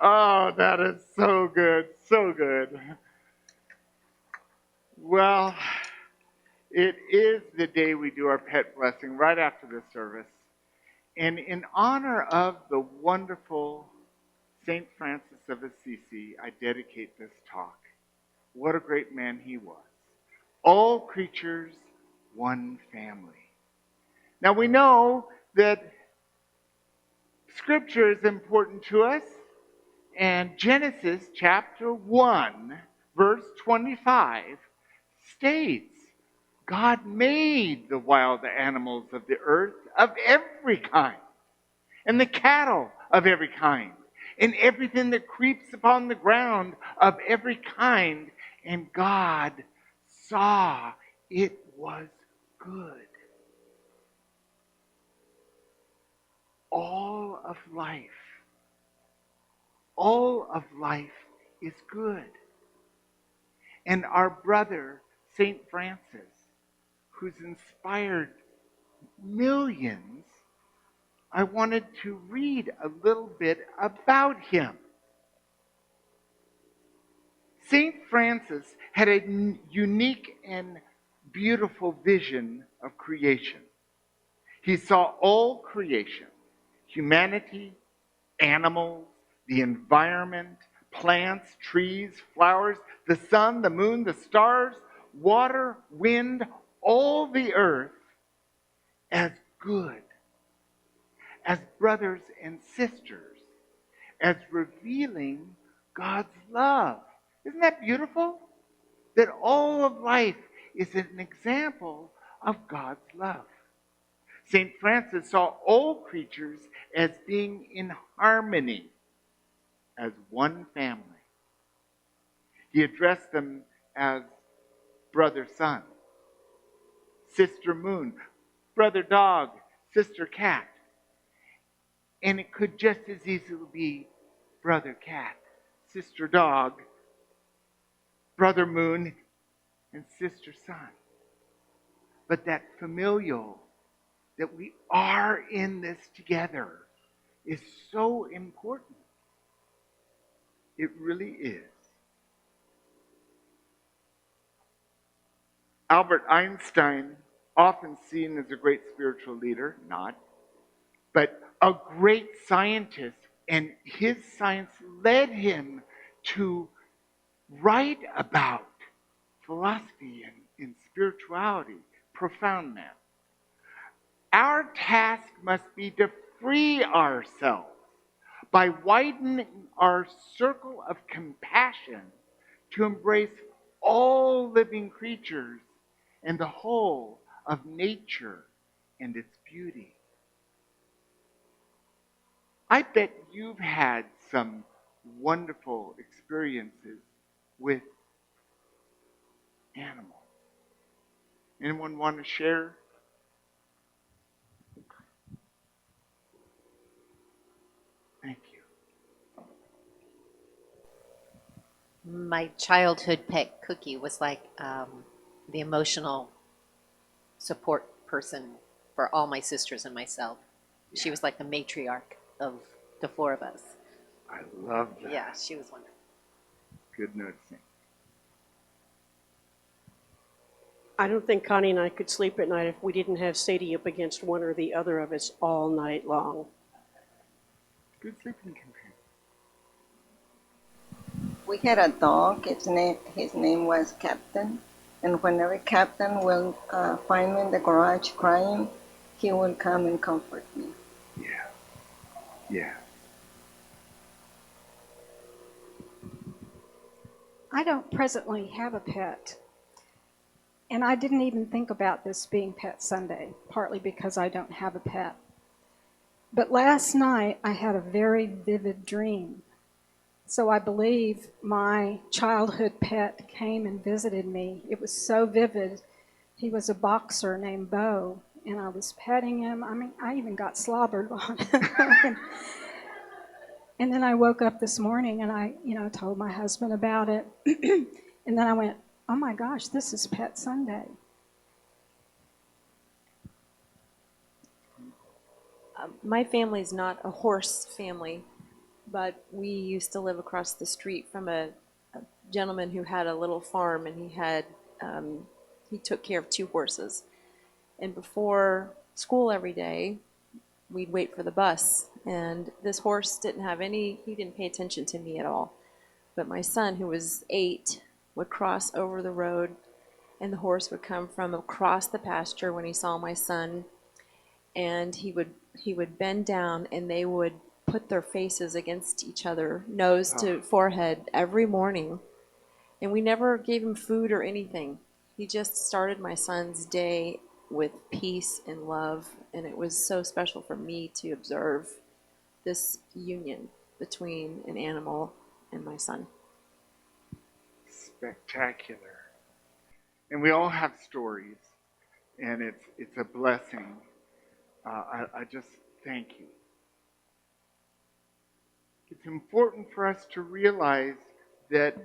Oh, that is so good, so good. Well, it is the day we do our pet blessing right after the service. And in honor of the wonderful St. Francis of Assisi, I dedicate this talk. What a great man he was. All creatures, one family. Now we know that Scripture is important to us. And Genesis chapter 1, verse 25 states, God made the wild animals of the earth of every kind, and the cattle of every kind, and everything that creeps upon the ground of every kind. And God saw it was good. All of life is good. And our brother, St. Francis, who's inspired millions, I wanted to read a little bit about him. St. Francis had a unique and beautiful vision of creation. He saw all creation, humanity, animals, the environment, plants, trees, flowers, the sun, the moon, the stars, water, wind, all the earth as good, as brothers and sisters, as revealing God's love. Isn't that beautiful? That all of life is an example of God's love. St. Francis saw all creatures as being in harmony, as one family. He addressed them as brother sun, sister moon, brother dog, sister cat. And it could just as easily be brother cat, sister dog, brother moon, and sister sun. But that familial, that we are in this together, is so important. It really is. Albert Einstein, often seen as a great spiritual leader, not, but a great scientist, and his science led him to write about philosophy and spirituality, profound man. Our task must be to free ourselves by widening our circle of compassion to embrace all living creatures and the whole of nature and its beauty. I bet you've had some wonderful experiences with animals. Anyone want to share? Thank you. My childhood pet Cookie was like the emotional support person for all my sisters and myself. Yeah. She was like the matriarch of the four of us. I love that. Yeah, she was wonderful. Good noticing. I don't think Connie and I could sleep at night if we didn't have Sadie up against one or the other of us all night long. Good sleeping companion. We had a dog. His name was Captain. And whenever Captain will find me in the garage crying, he will come and comfort me. Yeah. Yeah. I don't presently have a pet. And I didn't even think about this being Pet Sunday, partly because I don't have a pet. But last night I had a very vivid dream. So I believe my childhood pet came and visited me. It was so vivid. He was a boxer named Bo, and I was petting him. I mean, I even got slobbered on. And then I woke up this morning and I, told my husband about it. And then I went, oh my gosh, this is Pet Sunday. My family's not a horse family, but we used to live across the street from a gentleman who had a little farm, and he took care of 2 horses. And before school every day, we'd wait for the bus, and this horse he didn't pay attention to me at all. But my son, who was 8, would cross over the road, and the horse would come from across the pasture when he saw my son, and he would bend down, and they would put their faces against each other, nose to forehead, every morning. And we never gave him food or anything. He just started my son's day with peace and love, and it was so special for me to observe this union between an animal and my son. Spectacular. And we all have stories, and it's a blessing. I just thank you. It's important for us to realize that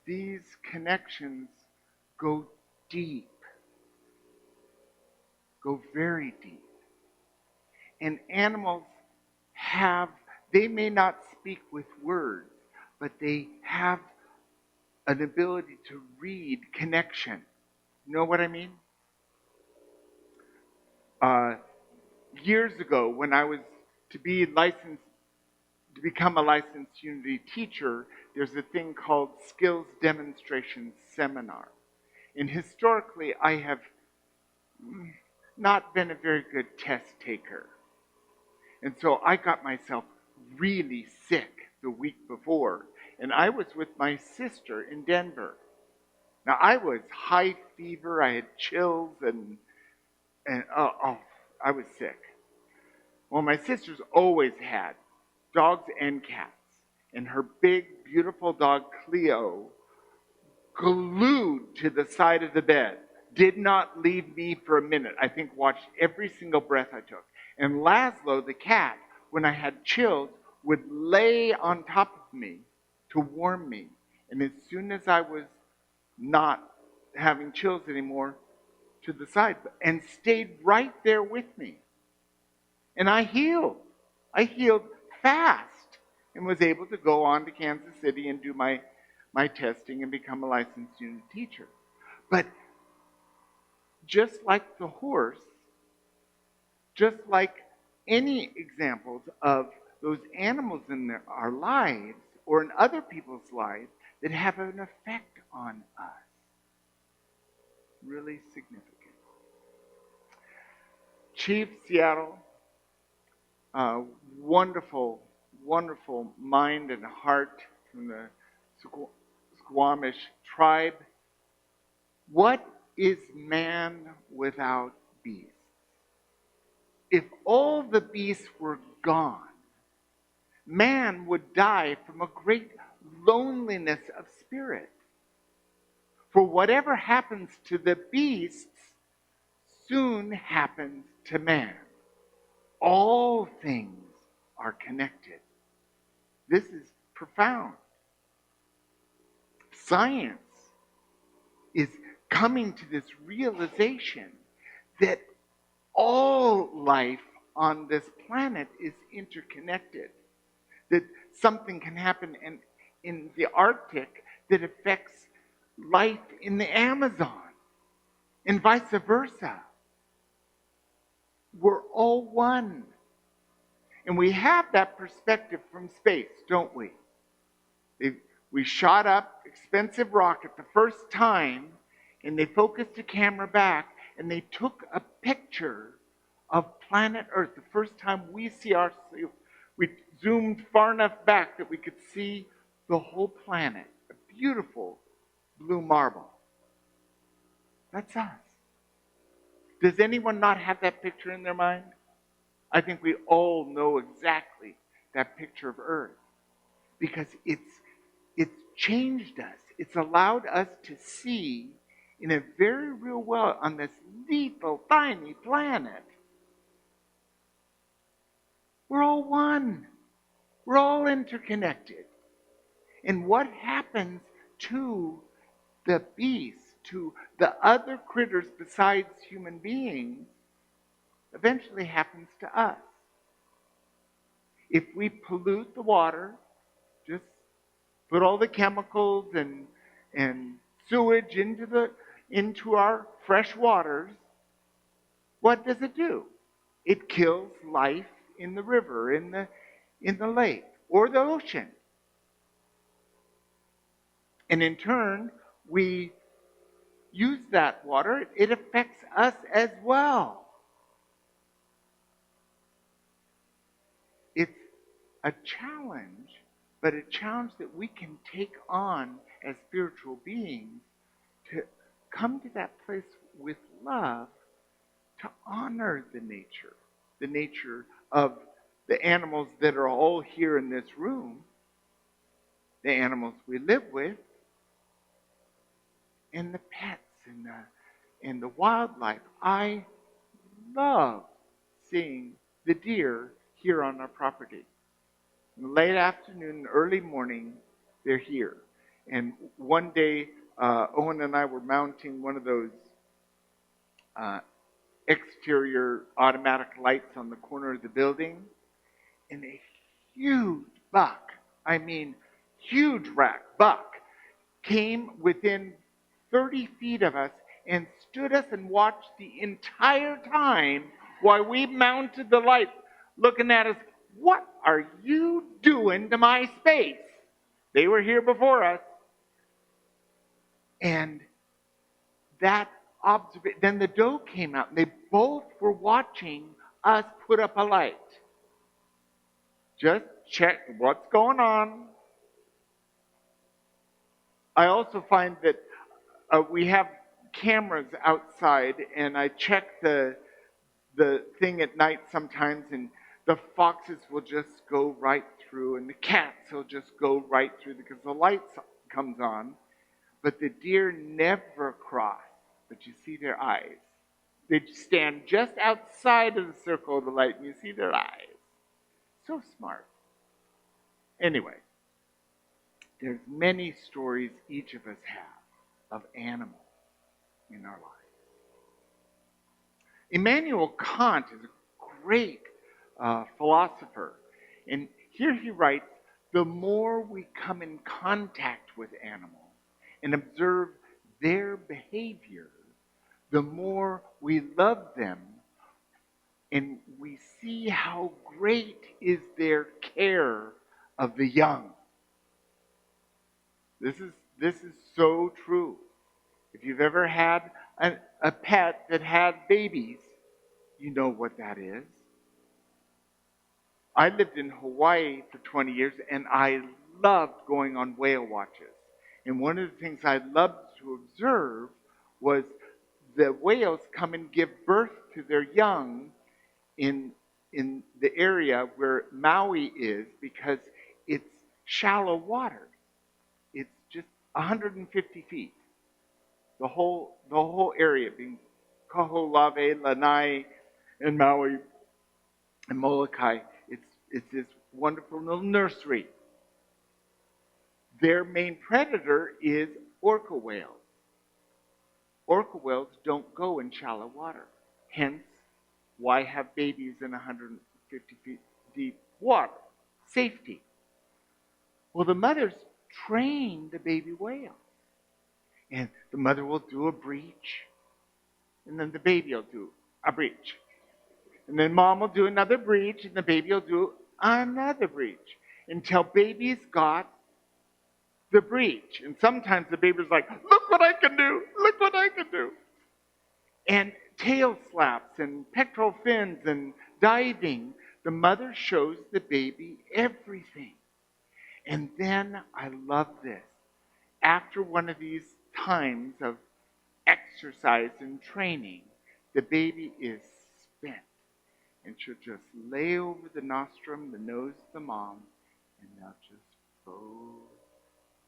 these connections go deep, go very deep. And animals they may not speak with words, but they have an ability to read connection. You know what I mean? Years ago, when I was to become a licensed Unity teacher, there's a thing called Skills Demonstration Seminar. And historically, I have not been a very good test taker. And so I got myself really sick the week before, and I was with my sister in Denver. Now, I was high fever, I had chills, and I was sick. Well, my sister's always had dogs and cats, and her big, beautiful dog, Cleo, glued to the side of the bed, did not leave me for a minute. I think watched every single breath I took. And Laszlo, the cat, when I had chills, would lay on top of me to warm me. And as soon as I was not having chills anymore, to the side, and stayed right there with me. And I healed. I healed fast and was able to go on to Kansas City and do my testing and become a licensed Unity teacher. But just like the horse, just like any examples of those animals in our lives or in other people's lives that have an effect on us, really significant. Chief Seattle, wonderful, wonderful mind and heart from the Squamish tribe. What is man without beasts? If all the beasts were gone, man would die from a great loneliness of spirit. For whatever happens to the beasts soon happens to man. All things are connected. This is profound. Science is coming to this realization that all life on this planet is interconnected. That something can happen in the Arctic that affects life in the Amazon, and vice versa. We're all one. And we have that perspective from space, don't we? We shot up expensive rocket the first time, and they focused the camera back, and they took a picture of planet Earth. The first time we zoomed far enough back that we could see the whole planet. A beautiful blue marble. That's us. Does anyone not have that picture in their mind? I think we all know exactly that picture of Earth because it's changed us. It's allowed us to see in a very real way on this lethal, tiny planet. We're all one. We're all interconnected. And what happens to the beasts, to the other critters besides human beings, eventually happens to us. If we pollute the water, just put all the chemicals and sewage into our fresh waters, what does it do? It kills life in the river, in the lake, or the ocean. And in turn, we use that water, it affects us as well. It's a challenge, but a challenge that we can take on as spiritual beings to come to that place with love to honor the nature of the animals that are all here in this room, the animals we live with, and the pets and the wildlife. I love seeing the deer here on our property. In the late afternoon, early morning, they're here. And one day, Owen and I were mounting one of those exterior automatic lights on the corner of the building, and a huge buck, I mean huge buck, came within 30 feet of us and stood us and watched the entire time while we mounted the light, looking at us. What are you doing to my space? They were here before us. And that observation, then the doe came out, and they both were watching us put up a light. Just check what's going on. I also find that we have cameras outside, and I check the thing at night sometimes, and the foxes will just go right through, and the cats will just go right through because the light comes on. But the deer never cross, but you see their eyes. They stand just outside of the circle of the light, and you see their eyes. So smart. Anyway, there's many stories each of us have of animals in our lives. Immanuel Kant is a great philosopher. And here he writes, the more we come in contact with animals and observe their behavior, the more we love them and we see how great is their care of the young. This is so true. If you've ever had a pet that had babies, you know what that is. I lived in Hawaii for 20 years, and I loved going on whale watches. And one of the things I loved to observe was the whales come and give birth to their young in the area where Maui is, because it's shallow water. It's just 150 feet. The whole area, being Kaho'olawe, Lanai, and Maui, and Molokai, it's this wonderful little nursery. Their main predator is orca whales. Orca whales don't go in shallow water. Hence, why have babies in 150 feet deep water? Safety. Well, the mothers train the baby whale. And the mother will do a breach, and then the baby will do a breach. And then mom will do another breach, and the baby will do another breach until baby's got the breach. And sometimes the baby's like, look what I can do, look what I can do. And tail slaps and pectoral fins and diving, the mother shows the baby everything. And then, I love this, after one of these times of exercise and training, the baby is spent. And she'll just lay over the nostrum, the nose of the mom, and they'll just float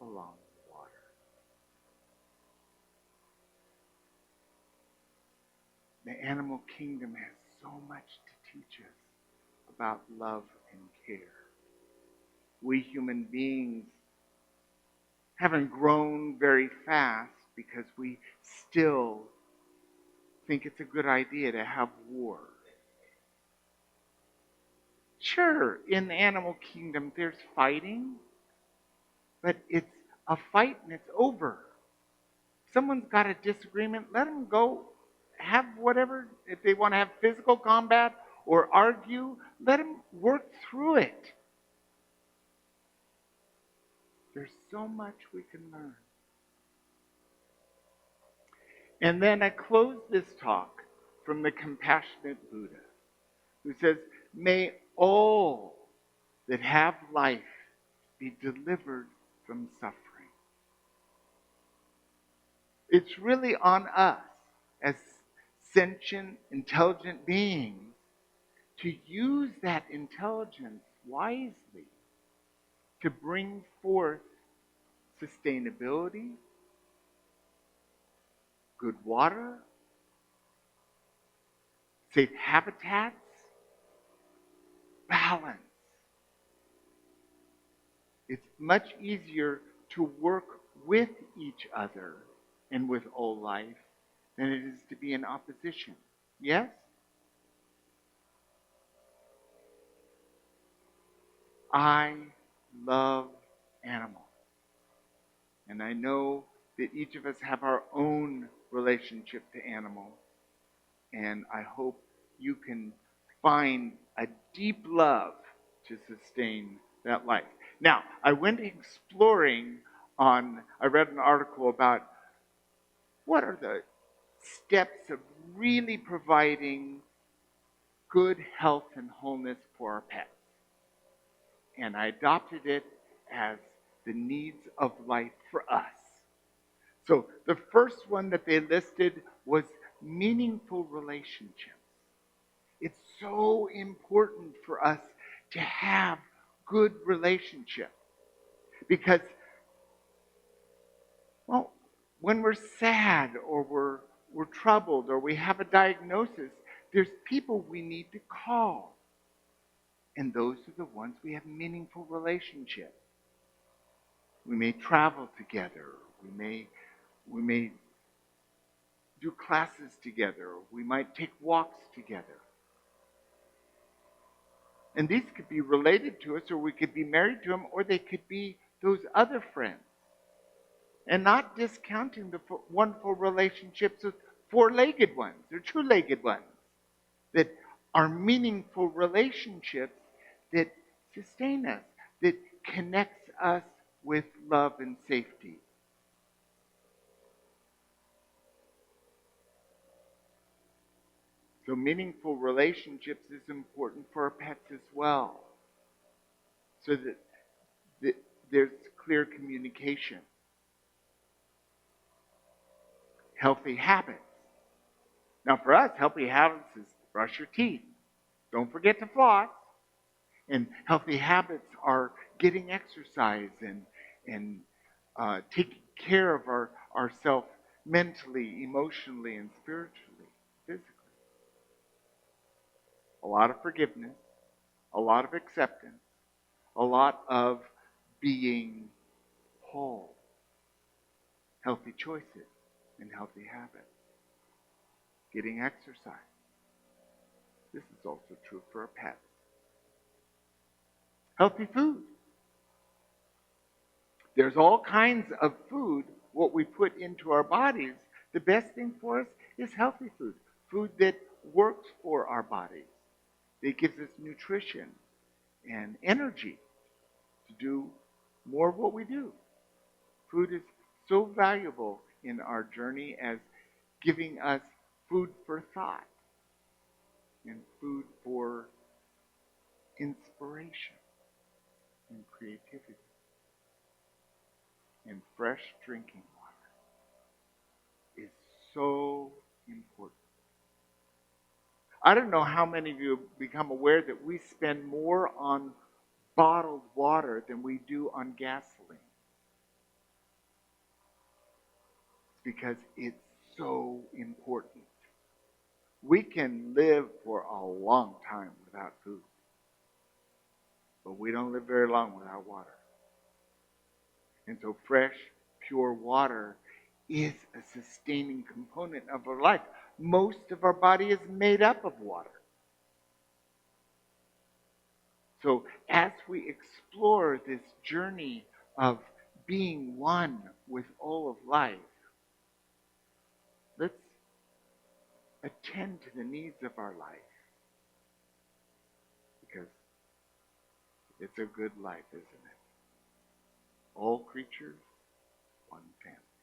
along the water. The animal kingdom has so much to teach us about love and care. We human beings haven't grown very fast because we still think it's a good idea to have war. Sure, in the animal kingdom there's fighting, but it's a fight and it's over. If someone's got a disagreement, let them go have whatever. If they want to have physical combat or argue, let them work through it. There's so much we can learn. And then I close this talk from the compassionate Buddha, who says, may all that have life be delivered from suffering. It's really on us as sentient, intelligent beings to use that intelligence wisely to bring forth sustainability, good water, safe habitats, balance. It's much easier to work with each other and with all life than it is to be in opposition. Yes? I love animals. And I know that each of us have our own relationship to animals. And I hope you can find a deep love to sustain that life. Now, I went exploring I read an article about what are the steps of really providing good health and wholeness for our pets. And I adopted it as the needs of life for us. So the first one that they listed was meaningful relationships. It's so important for us to have good relationships because, well, when we're sad or we're troubled or we have a diagnosis, there's people we need to call. And those are the ones we have meaningful relationships. We may travel together. We may do classes together. We might take walks together. And these could be related to us, or we could be married to them, or they could be those other friends. And not discounting the wonderful relationships with four-legged ones or two-legged ones that are meaningful relationships that sustain us, that connects us with love and safety. So meaningful relationships is important for our pets as well, so that there's clear communication. Healthy habits. Now for us, healthy habits is brush your teeth. Don't forget to floss. And healthy habits are getting exercise and taking care of ourselves mentally, emotionally, and spiritually, physically. A lot of forgiveness, a lot of acceptance, a lot of being whole, healthy choices, and healthy habits. Getting exercise. This is also true for our pets. Healthy food. There's all kinds of food, what we put into our bodies. The best thing for us is healthy food. Food that works for our bodies. That gives us nutrition and energy to do more of what we do. Food is so valuable in our journey as giving us food for thought and food for inspiration and creativity and fresh drinking water is so important. I don't know how many of you have become aware that we spend more on bottled water than we do on gasoline. It's because it's so important. We can live for a long time without food, but we don't live very long without water. And so fresh, pure water is a sustaining component of our life. Most of our body is made up of water. So as we explore this journey of being one with all of life, let's attend to the needs of our life. Because it's a good life, isn't it? All creatures, one family.